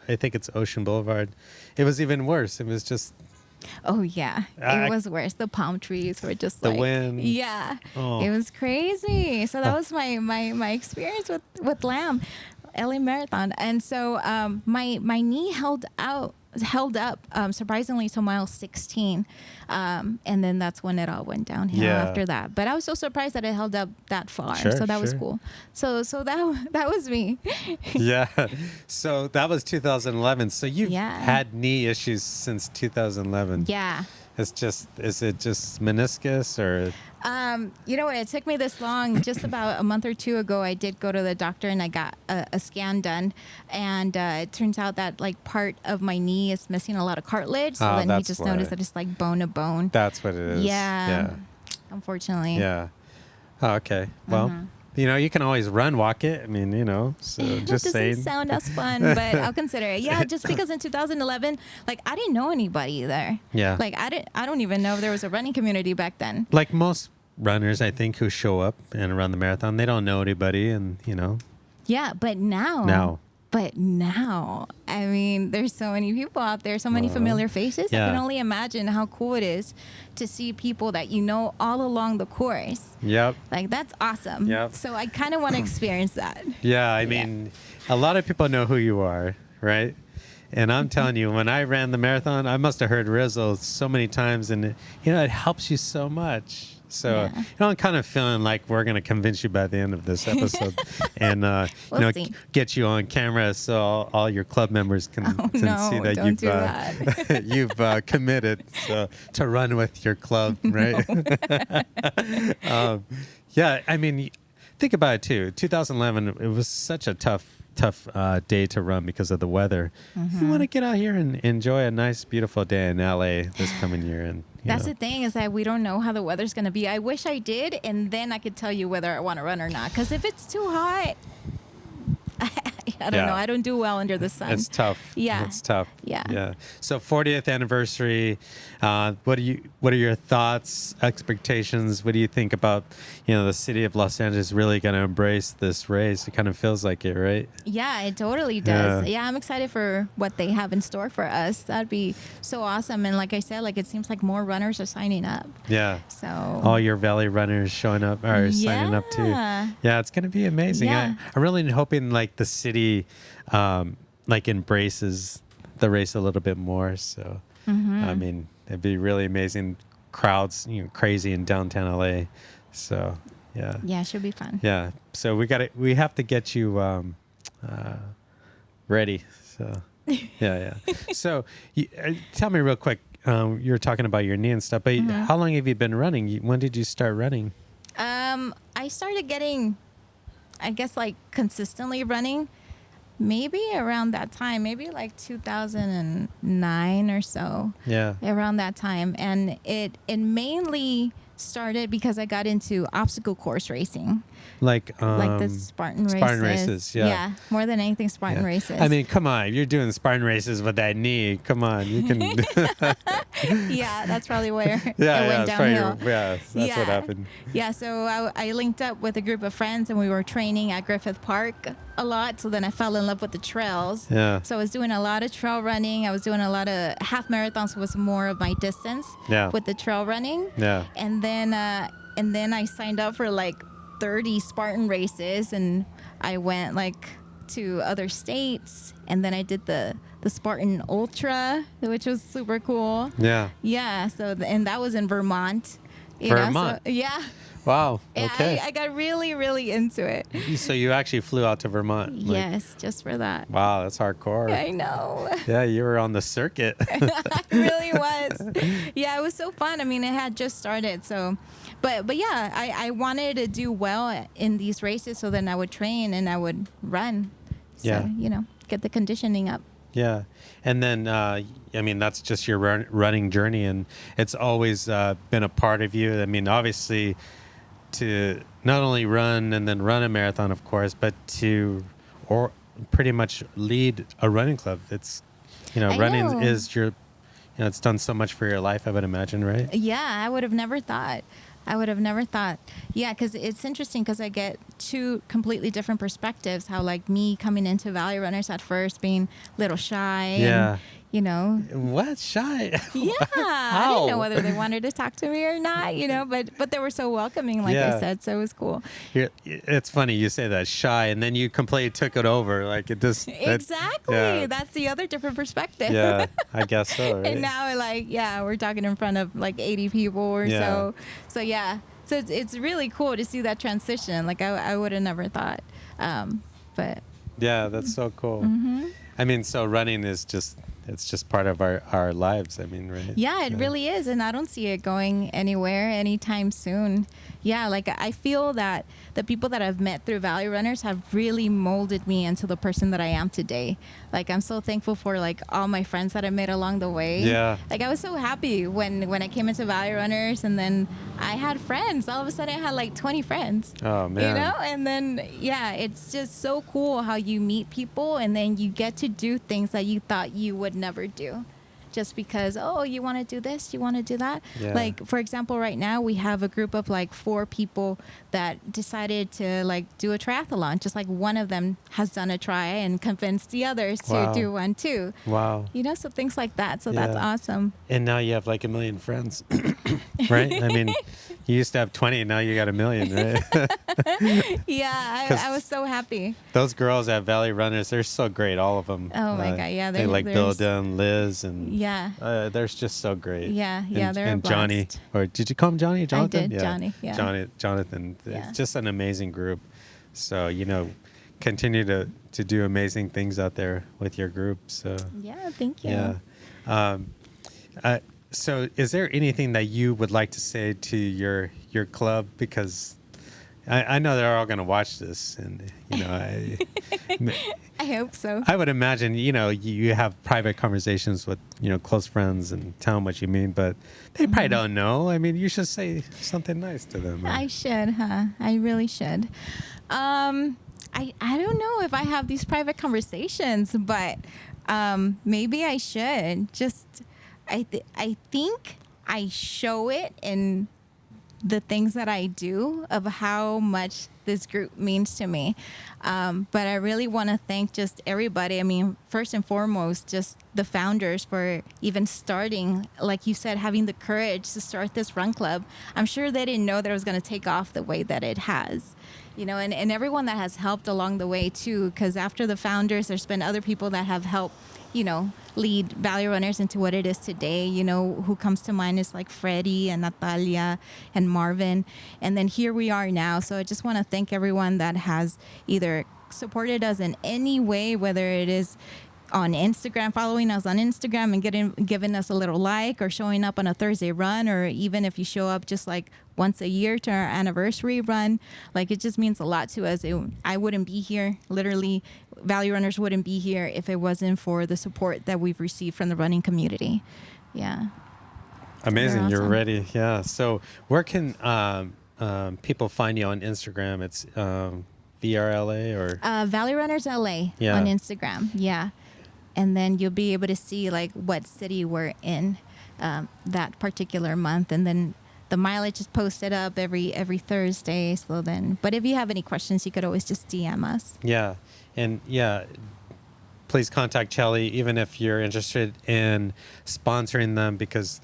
I think it's Ocean Boulevard, it was even worse. It was just... Oh, yeah. It was worse. The palm trees were just the like... wind. Yeah. Oh. It was crazy. So that was my experience with LAM, LA Marathon. And so my knee held up surprisingly to mile 16, and then that's when it all went downhill after that. But I was so surprised that it held up that far. Sure, so that was cool. So that was me. Yeah. So that was 2011. So you've had knee issues since 2011. Yeah. Is it just meniscus or? You know what? It took me this long. Just about a month or two ago, I did go to the doctor and I got a scan done, and it turns out that like part of my knee is missing a lot of cartilage. So then he just noticed that it's like bone to bone. That's what it is. Yeah. Unfortunately. Yeah. Oh, okay. Well, you can always walk it. I mean, so It just doesn't saying. sound as fun, but I'll consider it. Yeah, just because in 2011, like I didn't know anybody there. Yeah. Like I don't even know if there was a running community back then. Like most runners, I think, who show up and run the marathon, they don't know anybody, and Yeah, but now. But now, I mean, there's so many people out there, so many familiar faces. Yeah. I can only imagine how cool it is to see people that you know all along the course. Yep. Like, that's awesome. Yep. So I kind of want to experience that. Yeah, I mean, a lot of people know who you are, right? And I'm telling you, when I ran the marathon, I must have heard Rizzo so many times, and it helps you so much. So, I'm kind of feeling like we're going to convince you by the end of this episode and, We'll see. get you on camera so all your club members can see that don't do that. you've committed to run with your club, right? Yeah, I mean, think about it too. 2011, it was such a tough day to run because of the weather. You want to get out here and enjoy a nice, beautiful day in LA this coming year. And That's the thing, is that we don't know how the weather's going to be. I wish I did, and then I could tell you whether I want to run or not. Because if it's too hot, I don't know. I don't do well under the sun. It's tough. Yeah. It's tough. Yeah. So 40th anniversary. What are your thoughts, expectations? What do you think about, the city of Los Angeles really going to embrace this race? It kind of feels like it, right? Yeah, it totally does. Yeah, I'm excited for what they have in store for us. That'd be so awesome. And like I said, it seems like more runners are signing up. Yeah. So all your Valley runners showing up or signing up too. Yeah, it's going to be amazing. Yeah. I'm really hoping the city embraces the race a little bit more. So, I mean, it'd be really amazing. Crowds, crazy in downtown LA. So, yeah. Yeah, it should be fun. Yeah. So we have to get you ready. So, yeah. So, tell me real quick. You were talking about your knee and stuff, but how long have you been running? When did you start running? I started getting, I guess, consistently running maybe around that time, maybe 2009 or so. Yeah. Around that time. And it mainly started because I got into obstacle course racing. Like the Spartan races. Yeah. More than anything, Spartan races. I mean, come on. You're doing Spartan races with that knee. Come on. You can. Yeah, that's probably where it yeah, went downhill. That's what happened. Yeah, so I linked up with a group of friends, and we were training at Griffith Park a lot. So then I fell in love with the trails. Yeah. So I was doing a lot of trail running. I was doing a lot of half marathons, was more of my distance. Yeah. With the trail running. Yeah. And then I signed up for 30 Spartan races, and I went to other states, and then I did the Spartan Ultra, which was super cool. Yeah. Yeah. So and that was in Vermont. Vermont. Yeah. Wow. Okay. I got really, really into it. So you actually flew out to Vermont. Yes, just for that. Wow, that's hardcore. I know. Yeah, you were on the circuit. I really was. Yeah, it was so fun. I mean, it had just started. So, but yeah, I wanted to do well in these races, so then I would train and I would run. So, get the conditioning up. Yeah. And then, that's just your running journey, and it's always been a part of you. I mean, obviously, to not only run and then run a marathon, of course, but to pretty much lead a running club. It's, running is your, it's done so much for your life, I would imagine, right? Yeah, I would have never thought. Yeah, because it's interesting because I get two completely different perspectives. How me coming into Valley Runners at first being a little shy. Yeah. And, What? Shy? Yeah. I didn't know whether they wanted to talk to me or not, but they were so welcoming, like I said, so it was cool. It's funny you say that, shy, and then you completely took it over. It just... Exactly. That's the other different perspective. Yeah, I guess so, right? And now, we're talking in front of 80 people or so. So, yeah. So it's really cool to see that transition. I would have never thought. But... Yeah, that's so cool. Mm-hmm. I mean, so running is just it's just part of our lives. I mean, right? Yeah, it really is. And I don't see it going anywhere anytime soon. Yeah, like I feel that the people that I've met through Valley Runners have really molded me into the person that I am today. Like I'm so thankful for like all my friends that I made along the way. Yeah. Like I was so happy when I came into Valley Runners, and then I had friends. All of a sudden I had like 20 friends. Oh man. You know? And then yeah, it's just so cool how you meet people and then you get to do things that you thought you would never do. Just because, oh, you want to do this, you want to do that. Yeah. Like, for example, right now we have a group of like 4 people that decided to like do a triathlon. Just like one of them has done a try and convinced the others to do one too. Wow. You know, so things like that. So Yeah. that's awesome. And now you have like 1 million friends, right? I mean, you used to have 20, now you got 1 million, right? Yeah, 'Cause I was so happy. Those girls at Valley Runners, they're so great, all of them. Oh my God, yeah, They like there's- Bilda and Liz, and Yeah. they're just so great. Yeah, yeah, and, they're a and Johnny, blast. or did you call him Johnny? Jonathan? did, Johnny, yeah. Jonathan. Yeah. It's just an amazing group. So continue to do amazing things out there with your group. So Yeah, thank you. yeah. So is there anything that you would like to say to your club? Because I know they're all going to watch this, and I hope so. I would imagine you have private conversations with close friends and tell them what you mean, but they probably don't know. I mean, you should say something nice to them. I should, huh? I really should. I don't know if I have these private conversations, but maybe I should. Just I think I show it in the things that I do of how much this group means to me. But I really want to thank just everybody. I mean, first and foremost, just the founders for even starting, like you said, having the courage to start this run club. I'm sure they didn't know that it was going to take off the way that it has. And everyone that has helped along the way too, because after the founders, there's been other people that have helped, lead Valley Runners into what it is today. Who comes to mind is like Freddie and Natalia and Marvin. And then here we are now. So I just want to thank everyone that has either supported us in any way, whether it is on Instagram, following us on Instagram and giving us a little like, or showing up on a Thursday run, or even if you show up just like once a year to our anniversary run. Like, it just means a lot to us. I wouldn't be here. Literally, Valley Runners wouldn't be here if it wasn't for the support that we've received from the running community. Yeah. Amazing. Awesome. You're ready. Yeah. So where can people find you on Instagram? It's VRLA or Valley Runners LA Yeah. on Instagram. Yeah. And then you'll be able to see like what city we're in that particular month. And then the mileage is posted up every Thursday. So then, but if you have any questions, you could always just DM us. Yeah. And yeah, please contact Chelly, even if you're interested in sponsoring them, because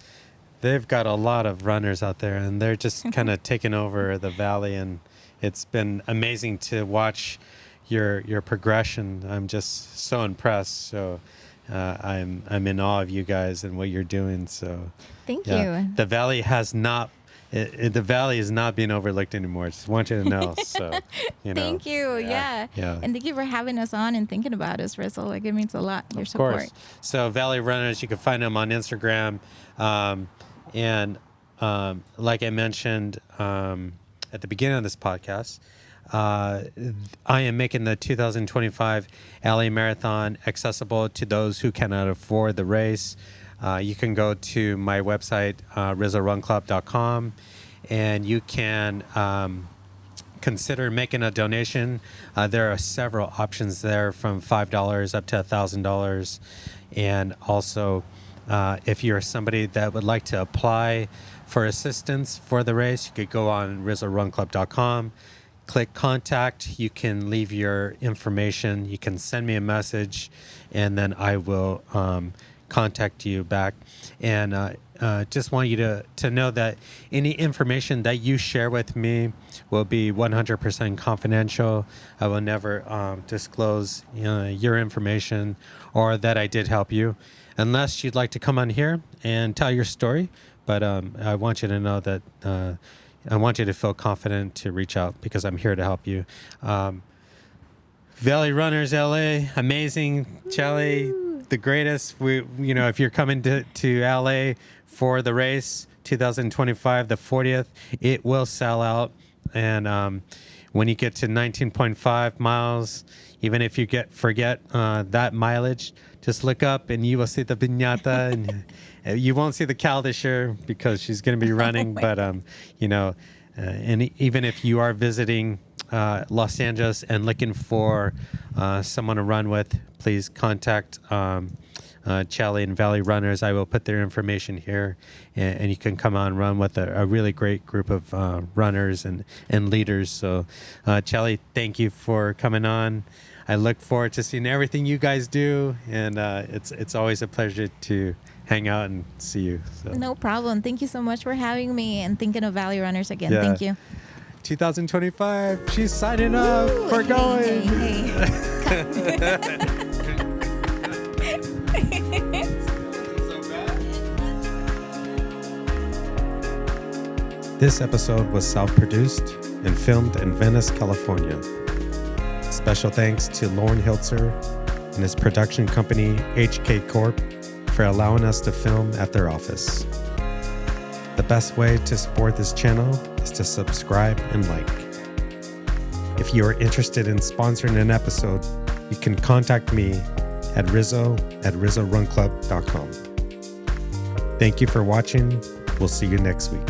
they've got a lot of runners out there and they're just kind of taking over the valley. And it's been amazing to watch your progression. I'm just so impressed. So I'm in awe of you guys and what you're doing. So Thank yeah. you. The valley has not. The valley is not being overlooked anymore. Just want you to know. So, Thank you. Yeah. Yeah. And thank you for having us on and thinking about us, Rizzo. Like, it means a lot, your support. Of course. So Valley Runners, you can find them on Instagram. And like I mentioned at the beginning of this podcast, I am making the 2025 LA Marathon accessible to those who cannot afford the race. You can go to my website, RizzoRunClub.com, and you can consider making a donation. There are several options there, from $5 up to $1,000. And also, if you're somebody that would like to apply for assistance for the race, you could go on RizzoRunClub.com, click contact. You can leave your information. You can send me a message, and then I will contact you back. And just want you to know that any information that you share with me will be 100% confidential. I will never disclose your information or that I did help you, unless you'd like to come on here and tell your story. But I want you to know that I want you to feel confident to reach out, because I'm here to help you. Valley Runners LA, amazing. Chelly, the greatest. If you're coming to LA for the race, 2025, the 40th, it will sell out. And when you get to 19.5 miles, even if you forget that mileage, just look up and you will see the piñata, and you won't see the cow this year because she's going to be running. But and even if you are visiting Los Angeles and looking for someone to run with, please contact Charlie and Valley Runners. I will put their information here, and you can come on and run with a really great group of runners and leaders. So, Charlie, thank you for coming on. I look forward to seeing everything you guys do, and it's always a pleasure to hang out and see you. So. No problem. Thank you so much for having me and thinking of Valley Runners again. Yeah. Thank you. 2025, she's signing up. We're going. Hey. This episode was self-produced and filmed in Venice, California. Special thanks to Lauren Hiltzer and his production company, HK Corp, for allowing us to film at their office. The best way to support this channel is to subscribe and like. If you are interested in sponsoring an episode, you can contact me at rizzo@rizzorunclub.com. Thank you for watching. We'll see you next week.